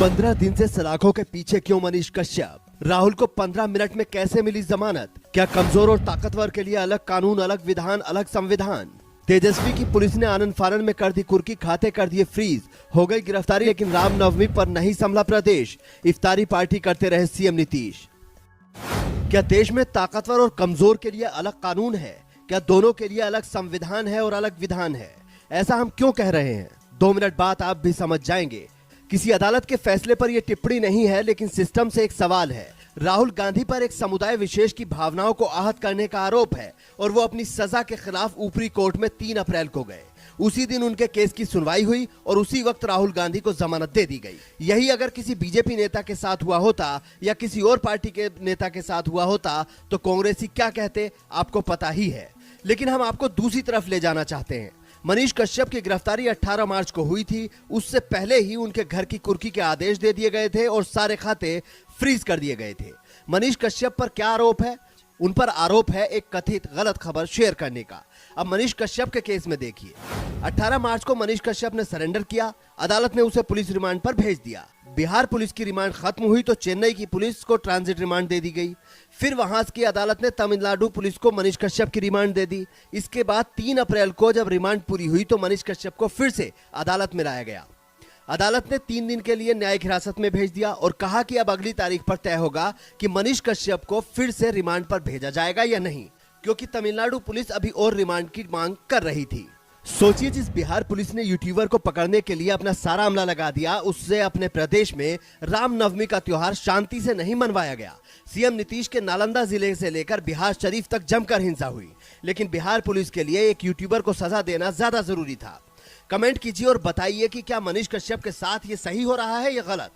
15 दिन से सलाखों के पीछे क्यों मनीष कश्यप? राहुल को 15 मिनट में कैसे मिली जमानत? क्या कमजोर और ताकतवर के लिए अलग कानून, अलग विधान, अलग संविधान? तेजस्वी की पुलिस ने आनंद फानन में कर दी कुर्की, खाते कर दिए फ्रीज, हो गई गिरफ्तारी। लेकिन रामनवमी पर नहीं संभला प्रदेश, इफ्तारी पार्टी करते रहे सीएम नीतीश। क्या देश में ताकतवर और कमजोर के लिए अलग कानून है? क्या दोनों के लिए अलग संविधान है और अलग विधान है? ऐसा हम क्यों कह रहे हैं? 2 मिनट बाद आप भी समझ जाएंगे। किसी अदालत के फैसले पर यह टिप्पणी नहीं है, लेकिन सिस्टम से एक सवाल है। राहुल गांधी पर एक समुदाय विशेष की भावनाओं को आहत करने का आरोप है और वो अपनी सजा के खिलाफ ऊपरी कोर्ट में 3 अप्रैल को गए। उसी दिन उनके केस की सुनवाई हुई और उसी वक्त राहुल गांधी को जमानत दे दी गई। यही अगर किसी बीजेपी नेता के साथ हुआ होता या किसी और पार्टी के नेता के साथ हुआ होता तो कांग्रेसी क्या कहते, आपको पता ही है। लेकिन हम आपको दूसरी तरफ ले जाना चाहते हैं। मनीष कश्यप की गिरफ्तारी 18 मार्च को हुई थी। उससे पहले ही उनके घर की कुर्की के आदेश दे दिए गए थे और सारे खाते फ्रीज कर दिए गए थे। मनीष कश्यप पर क्या आरोप है? उन पर आरोप है एक कथित गलत खबर शेयर करने का। अब मनीष कश्यप के केस में देखिए, 18 मार्च को मनीष कश्यप ने सरेंडर किया। अदालत ने उसे पुलिस रिमांड पर भेज दिया। बिहार पुलिस की रिमांड खत्म हुई तो चेन्नई की पुलिस को ट्रांजिट रिमांड दे दी गई। फिर वहां की अदालत ने तमिलनाडु पुलिस को मनीष कश्यप की रिमांड दे दी। इसके बाद 3 अप्रैल को जब रिमांड पूरी हुई तो मनीष कश्यप को फिर से अदालत में लाया गया। अदालत ने 3 दिन के लिए न्यायिक हिरासत में भेज दिया और कहा कि अब अगली तारीख पर तय होगा कि मनीष कश्यप को फिर से रिमांड पर भेजा जाएगा या नहीं, क्योंकि तमिलनाडु पुलिस अभी और रिमांड की मांग कर रही थी। सोचिए, जिस बिहार पुलिस ने यूट्यूबर को पकड़ने के लिए अपना सारा अमला लगा दिया, उससे अपने प्रदेश में रामनवमी का त्योहार शांति से नहीं मनवाया गया। सीएम नीतीश के नालंदा जिले से लेकर बिहार शरीफ तक जमकर हिंसा हुई। लेकिन बिहार पुलिस के लिए एक यूट्यूबर को सजा देना ज्यादा जरूरी था। कमेंट कीजिए और बताइए कि क्या मनीष कश्यप के साथ ये सही हो रहा है या गलत।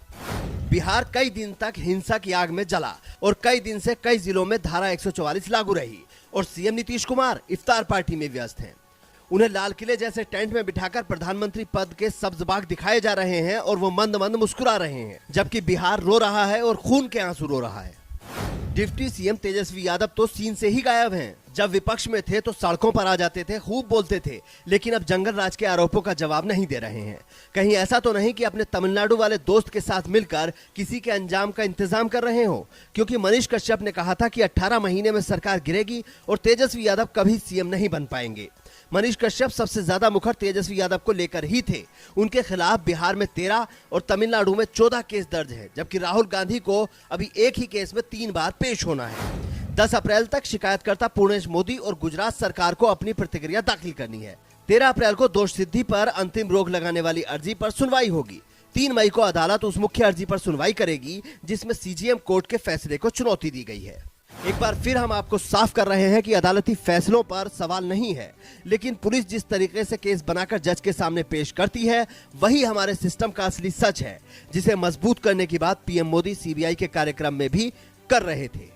बिहार कई दिन तक हिंसा की आग में जला और कई दिन से कई जिलों में धारा 144 लागू रही और सीएम नीतीश कुमार इफ्तार पार्टी में व्यस्त हैं। उन्हें लाल किले जैसे टेंट में बिठाकर प्रधानमंत्री पद के सब्ज बाग दिखाए जा रहे हैं और वो मंद मंद मुस्कुरा रहे हैं, जबकि बिहार रो रहा है और खून के आंसू रो रहा है। डिप्टी सीएम तेजस्वी यादव तो सीन से ही गायब हैं। जब विपक्ष में थे तो सड़कों पर आ जाते थे, खूब बोलते थे, लेकिन अब जंगल राज के आरोपों का जवाब नहीं दे रहे हैं। कहीं ऐसा तो नहीं कि अपने तमिलनाडु वाले दोस्त के साथ मिलकर किसी के अंजाम का इंतजाम कर रहे हो? क्योंकि मनीष कश्यप ने कहा था कि 18 महीने में सरकार गिरेगी और तेजस्वी यादव कभी सीएम नहीं बन पाएंगे। मनीष कश्यप सबसे ज्यादा मुखर तेजस्वी यादव को लेकर ही थे। उनके खिलाफ बिहार में 13 और तमिलनाडु में 14 केस दर्ज है, जबकि राहुल गांधी को अभी एक ही केस में 3 बार पेश होना है। 10 अप्रैल तक शिकायतकर्ता पूर्णेश मोदी और गुजरात सरकार को अपनी प्रतिक्रिया दाखिल करनी है। 13 अप्रैल को दोष सिद्धि पर अंतिम रोक लगाने वाली अर्जी पर सुनवाई होगी। 3 मई को अदालत उस मुख्य अर्जी पर सुनवाई करेगी जिसमें सीजेएम कोर्ट के फैसले को चुनौती दी गई है। एक बार फिर हम आपको साफ कर रहे हैं कि अदालती फैसलों पर सवाल नहीं है, लेकिन पुलिस जिस तरीके से केस बनाकर जज के सामने पेश करती है वही हमारे सिस्टम का असली सच है, जिसे मजबूत करने की बात पीएम मोदी सीबीआई के कार्यक्रम में भी कर रहे थे।